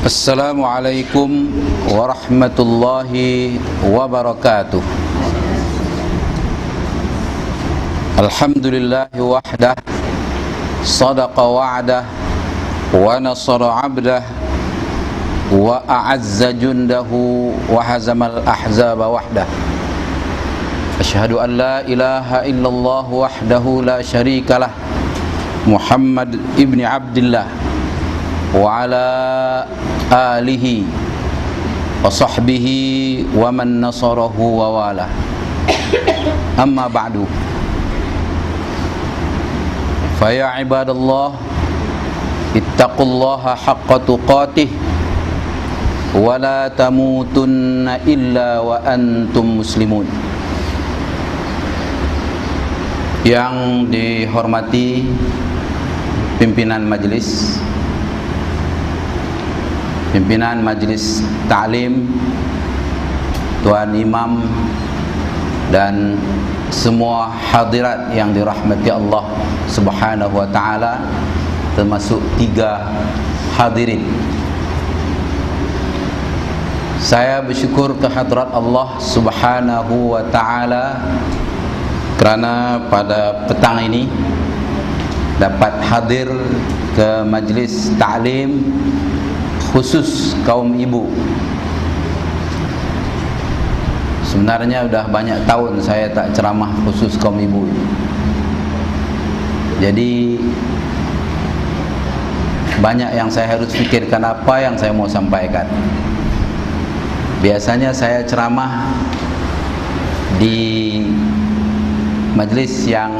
Assalamualaikum warahmatullahi wabarakatuh. Alhamdulillahi wahdah, sadaqa wa'dah, wa nasara abdah, wa a'azza jundahu, wa hazamal ahzaba wahdah. Asyhadu an la ilaha illallah wahdahu la syarikalah, Muhammad ibni Abdillah wa ala alihi wa sahbihi wa man nasarahu wa wala. Amma ba'du. Fa ya ibadallah, ittaqullaha haqqa tuqatih wa la tamutunna illa wa antum muslimun. Yang dihormati pimpinan majelis ta'lim, Tuan Imam, dan semua hadirat yang dirahmati Allah Subhanahu wa ta'ala, termasuk 3 hadirin. Saya bersyukur kehadrat Allah Subhanahu wa ta'ala kerana pada petang ini dapat hadir ke majlis ta'lim khusus kaum ibu. Sebenarnya sudah banyak tahun saya tak ceramah khusus kaum ibu. Jadi banyak yang saya harus fikirkan apa yang saya mau sampaikan. Biasanya saya ceramah di majlis yang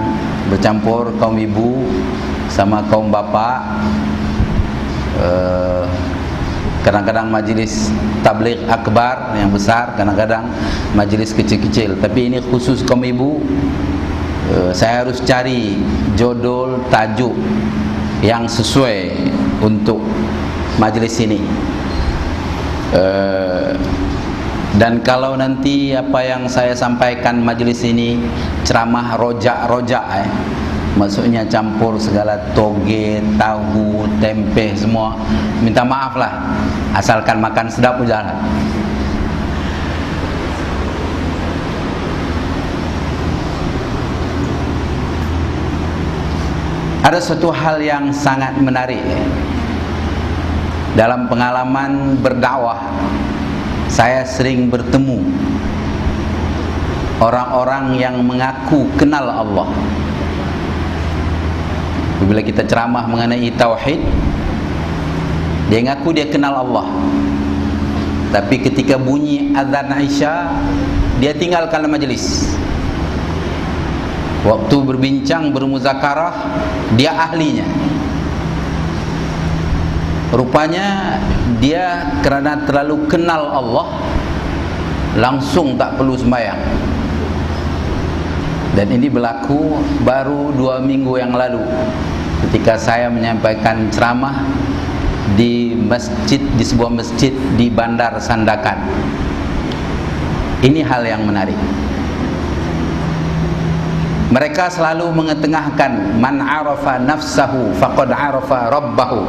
bercampur kaum ibu sama kaum bapa, kadang-kadang majlis tabligh akbar yang besar, kadang-kadang majlis kecil-kecil. Tapi ini khusus kaum ibu. Saya harus cari judul tajuk yang sesuai untuk majlis ini. Dan kalau nanti apa yang saya sampaikan majlis ini ceramah rojak-rojak, maksudnya campur segala toge, tahu, tempe semua, minta maaf lah, asalkan makan sedap ujalan. Ada satu hal yang sangat menarik dalam pengalaman berdakwah. Saya sering bertemu orang-orang yang mengaku kenal Allah. Bila kita ceramah mengenai tauhid, dia ngaku dia kenal Allah. Tapi ketika bunyi azan Isya, dia tinggalkan majlis. Waktu berbincang, bermuzakarah, dia ahlinya. Rupanya dia kerana terlalu kenal Allah, langsung tak perlu sembahyang. Dan ini berlaku baru 2 minggu yang lalu, ketika saya menyampaikan ceramah di masjid, di sebuah masjid di Bandar Sandakan. Ini hal yang menarik. Mereka selalu mengetengahkan man arafa nafsahu faqad arafa rabbahu.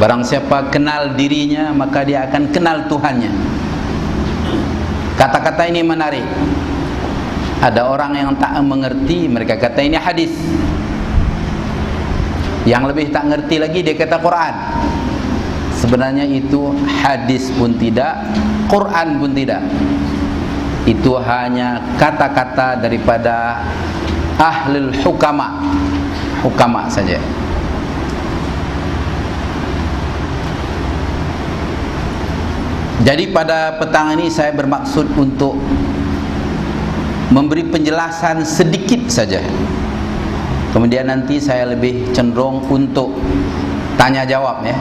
Barang siapa kenal dirinya, maka dia akan kenal Tuhannya. Kata-kata ini menarik. Ada orang yang tak mengerti, mereka kata ini hadis. Yang lebih tak ngerti lagi, dia kata Quran. Sebenarnya itu hadis pun tidak, Quran pun tidak. Itu hanya kata-kata daripada ahlul hukama saja. Jadi pada petang ini saya bermaksud untuk memberi penjelasan sedikit saja. Kemudian nanti saya lebih cenderung untuk tanya jawab, ya.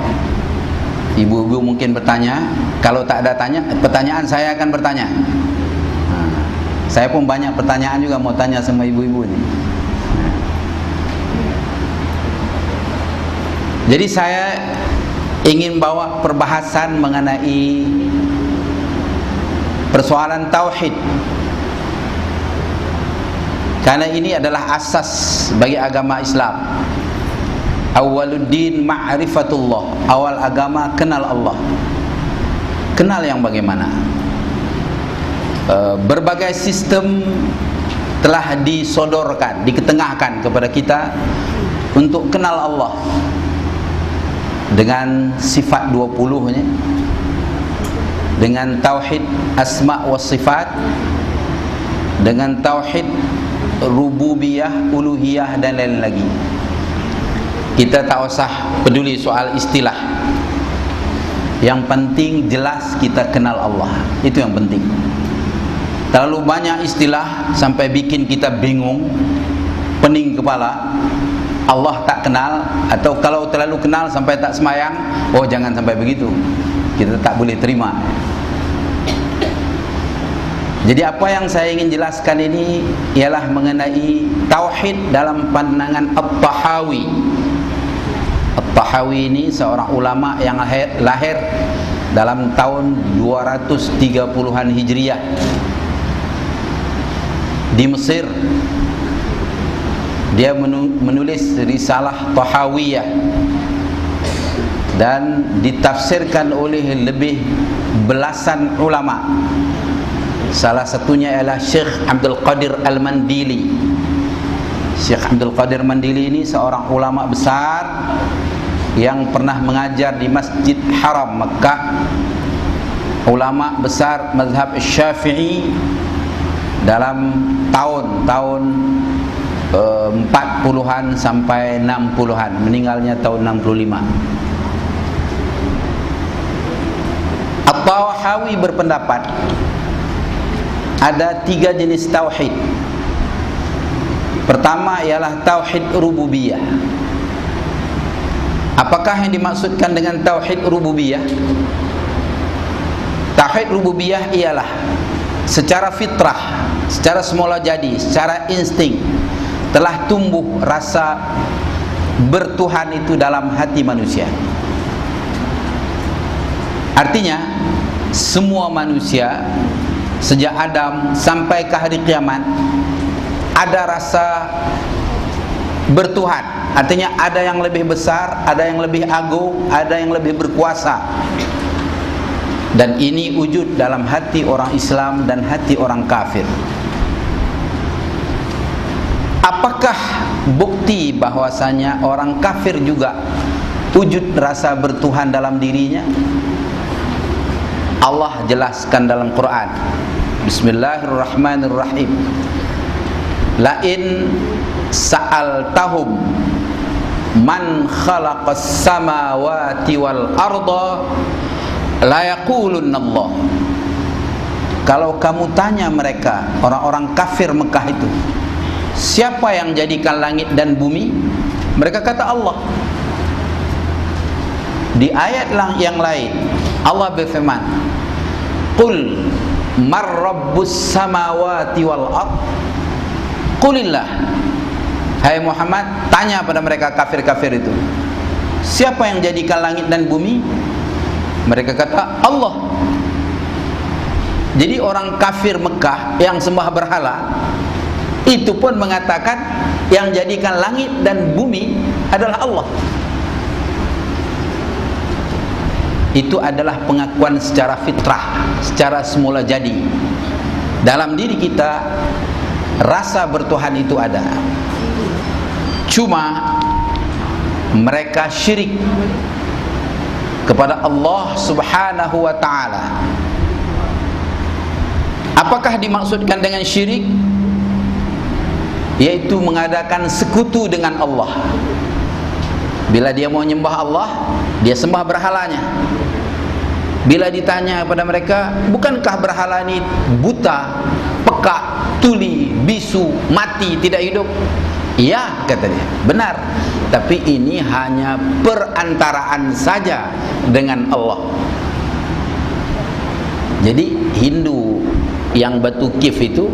Ibu-ibu mungkin bertanya. Kalau tak ada pertanyaan, saya akan bertanya. Saya pun banyak pertanyaan juga mau tanya sama ibu-ibu ini. Jadi saya ingin bawa perbahasan mengenai persoalan tauhid, karena ini adalah asas bagi agama Islam. Awwaluddin ma'rifatullah, awal agama kenal Allah. Kenal yang bagaimana? Berbagai sistem telah disodorkan, diketengahkan kepada kita untuk kenal Allah dengan sifat 20-nya, dengan tauhid asma wa sifat, dengan tauhid rububiyah, uluhiyah dan lain lagi. Kita tak usah peduli soal istilah. Yang penting jelas kita kenal Allah. Itu yang penting. Terlalu banyak istilah sampai bikin kita bingung, pening kepala. Allah tak kenal, atau kalau terlalu kenal sampai tak semayang. Oh, jangan sampai begitu. Kita tak boleh terima. Jadi apa yang saya ingin jelaskan ini ialah mengenai tauhid dalam pandangan At-Tahawi. At-Tahawi ini seorang ulama yang lahir dalam tahun 230-an Hijriah di Mesir. Dia menulis risalah Tahawiyah dan ditafsirkan oleh lebih belasan ulama. Salah satunya ialah Syekh Abdul Qadir Al-Mandili. Syekh Abdul Qadir Mandili ini seorang ulama besar yang pernah mengajar di Masjid Haram Mekah, ulama besar mazhab Syafi'i dalam tahun-tahun 40-an sampai 60-an, meninggalnya tahun 65. At-Tahawi berpendapat ada 3 jenis tauhid. Pertama ialah tauhid rububiyah. Apakah yang dimaksudkan dengan tauhid rububiyah? Tauhid rububiyah ialah secara fitrah, secara semula jadi, secara insting telah tumbuh rasa bertuhan itu dalam hati manusia. Artinya semua manusia sejak Adam sampai ke hari kiamat ada rasa bertuhan. Artinya ada yang lebih besar, ada yang lebih agung, ada yang lebih berkuasa. Dan ini wujud dalam hati orang Islam dan hati orang kafir. Apakah bukti bahwasanya orang kafir juga wujud rasa bertuhan dalam dirinya? Allah jelaskan dalam Quran. Bismillahirrahmanirrahim. Lain sa'altahum man khalaqas samawati wal arda la yaqulunna Allah. Kalau kamu tanya mereka, orang-orang kafir Mekah itu, siapa yang jadikan langit dan bumi? Mereka kata Allah. Di ayat yang lain Allah berfirman, Qul mar rabbus samawati wal ard. Qulillah. Hai Muhammad, tanya pada mereka kafir-kafir itu, siapa yang jadikan langit dan bumi? Mereka kata Allah. Jadi orang kafir Mekah yang sembah berhala itu pun mengatakan yang jadikan langit dan bumi adalah Allah. Itu adalah pengakuan secara fitrah, secara semula jadi. Dalam diri kita rasa bertuhan itu ada. Cuma mereka syirik kepada Allah Subhanahu wa ta'ala. Apakah dimaksudkan dengan syirik? Yaitu mengadakan sekutu dengan Allah. Bila dia mau nyembah Allah, dia sembah berhalanya. Bila ditanya kepada mereka, bukankah berhala ini buta, pekak, tuli, bisu, mati, tidak hidup? Ya, kata dia, benar. Tapi ini hanya perantaraan saja dengan Allah. Jadi Hindu yang batu kif itu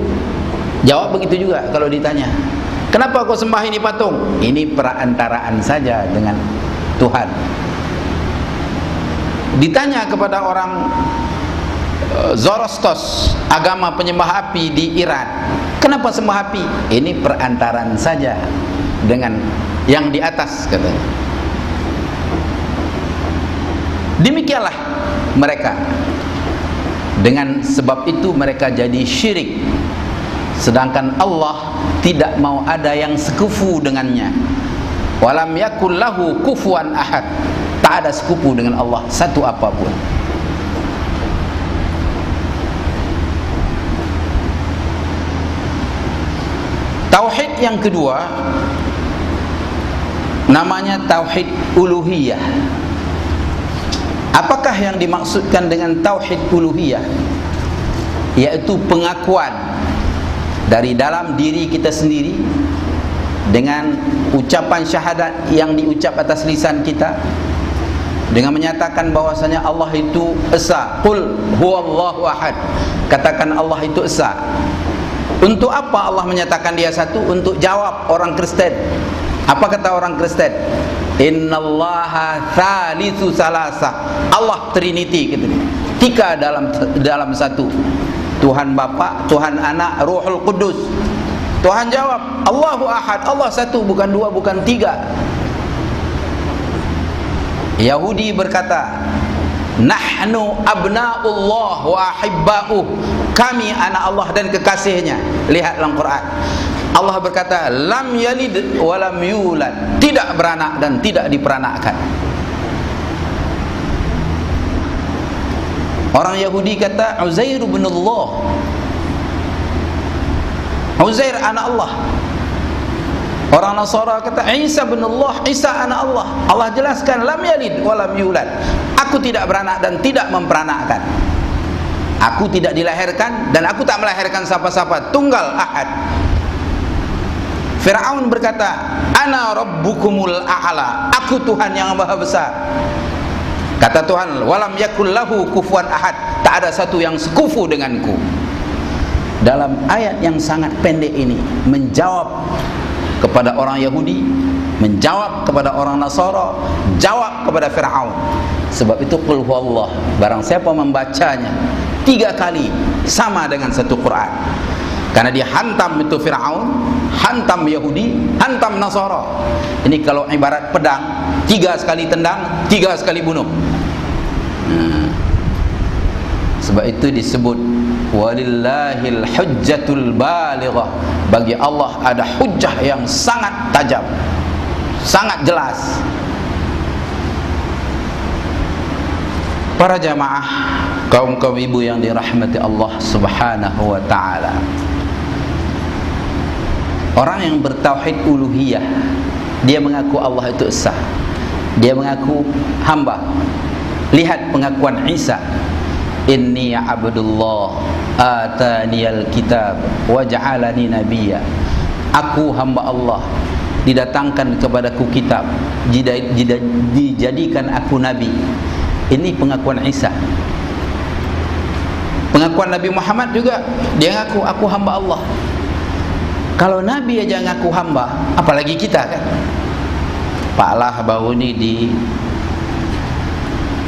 jawab begitu juga kalau ditanya, kenapa kau sembah ini patung? Ini perantaraan saja dengan Tuhan. Ditanya kepada orang Zoroastos, agama penyembah api di Iran, kenapa sembah api? Ini perantaraan saja dengan yang di atas, katanya. Demikianlah mereka. Dengan sebab itu mereka jadi syirik, sedangkan Allah tidak mau ada yang sekufu dengannya. Walam yakul lahu kufuwan ahad. Tak ada sekufu dengan Allah satu apapun. Tauhid yang kedua namanya tauhid uluhiyah. Apakah yang dimaksudkan dengan tauhid uluhiyah? Yaitu pengakuan dari dalam diri kita sendiri dengan ucapan syahadat yang diucap atas lisan kita, dengan menyatakan bahwasanya Allah itu esa. Qul huwallahu ahad. Katakan Allah itu esa. Untuk apa Allah menyatakan dia satu? Untuk jawab orang Kristen. Apa kata orang Kristen? Innallaha thalithu salasa. Allah Trinity gitu. Tiga dalam satu. Tuhan Bapa, Tuhan Anak, Ruhul Kudus. Tuhan jawab, Allahu Ahad. Allah satu, bukan dua, bukan tiga. Yahudi berkata, nahnu abna'ullah wa ahibba'uh. Kami anak Allah dan kekasihnya. Lihat dalam Quran. Allah berkata, lam yalid wa lam yulad. Tidak beranak dan tidak diperanakkan. Orang Yahudi kata Uzair bin Allah. Uzair anak Allah. Orang Nasara kata Isa bin Allah, Isa anak Allah. Allah jelaskan lam yalid wa lam yulad. Aku tidak beranak dan tidak memperanakkan. Aku tidak dilahirkan dan aku tak melahirkan siapa-siapa. Tunggal ahad. Fir'aun berkata, ana rabbukumul a'la. Aku Tuhan yang maha besar. Kata Tuhan, walam yakul lahu kufuwan ahad. Tak ada satu yang sekufu denganku. Dalam ayat yang sangat pendek ini menjawab kepada orang Yahudi, menjawab kepada orang Nasara, jawab kepada Fir'aun. Sebab itu qul huwallah, barang siapa membacanya 3 kali sama dengan satu Quran. Karena dia hantam itu Fir'aun, hantam Yahudi, hantam Nasara. Ini kalau ibarat pedang, 3 sekali tendang, 3 sekali bunuh. Sebab itu disebut walillahil hujjatul balighah. Bagi Allah ada hujjah yang sangat tajam, sangat jelas. Para jamaah, kaum-kaum ibu yang dirahmati Allah Subhanahu wa taala. Orang yang bertauhid uluhiyah, dia mengaku Allah itu esa. Dia mengaku hamba. Lihat pengakuan Isa. Inni abdullah ataniyal kitab wa ja'alani nabiyya. Aku hamba Allah, didatangkan kepadaku kitab, dijadikan aku nabi. Ini pengakuan Isa. Pengakuan Nabi Muhammad juga, dia ngaku aku hamba Allah. Kalau Nabi aja ngaku hamba, apalagi kita kan. Pak Lah baru ni di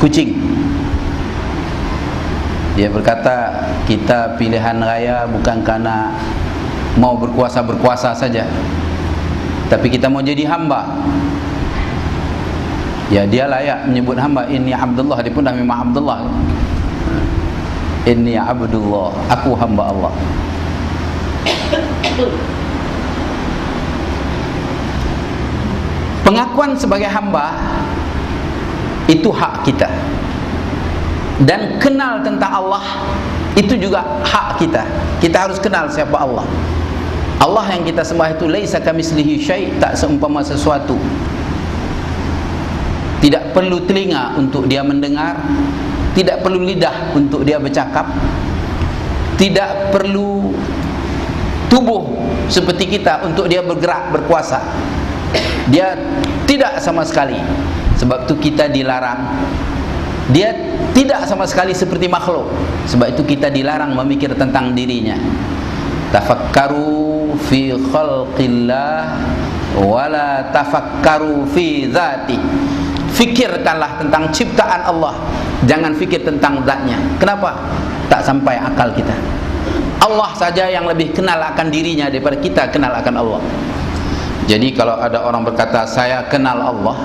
Kuching, dia berkata kita pilihan raya bukan karena mau berkuasa saja, tapi kita mau jadi hamba. Ya, dia layak menyebut hamba. Inni Abdullah, dia pun dah memang Abdullah. Inni Abdullah, aku hamba Allah. Pengakuan sebagai hamba itu hak kita. Dan kenal tentang Allah itu juga hak kita. Kita harus kenal siapa Allah. Allah yang kita sembah itu laisa kamitslihi syai', tak seumpama sesuatu. Tidak perlu telinga untuk dia mendengar, tidak perlu lidah untuk dia bercakap, tidak perlu tubuh seperti kita untuk dia bergerak, berkuasa. Dia tidak sama sekali. Sebab itu kita dilarang. Dia tidak sama sekali seperti makhluk. Sebab itu kita dilarang memikir tentang dirinya. Tafakkaru fi khalqillah wala tafakkaru fi dzati. Fikirkanlah tentang ciptaan Allah, jangan fikir tentang zatnya. Kenapa? Tak sampai akal kita. Allah saja yang lebih kenal akan dirinya daripada kita kenal akan Allah. Jadi kalau ada orang berkata saya kenal Allah,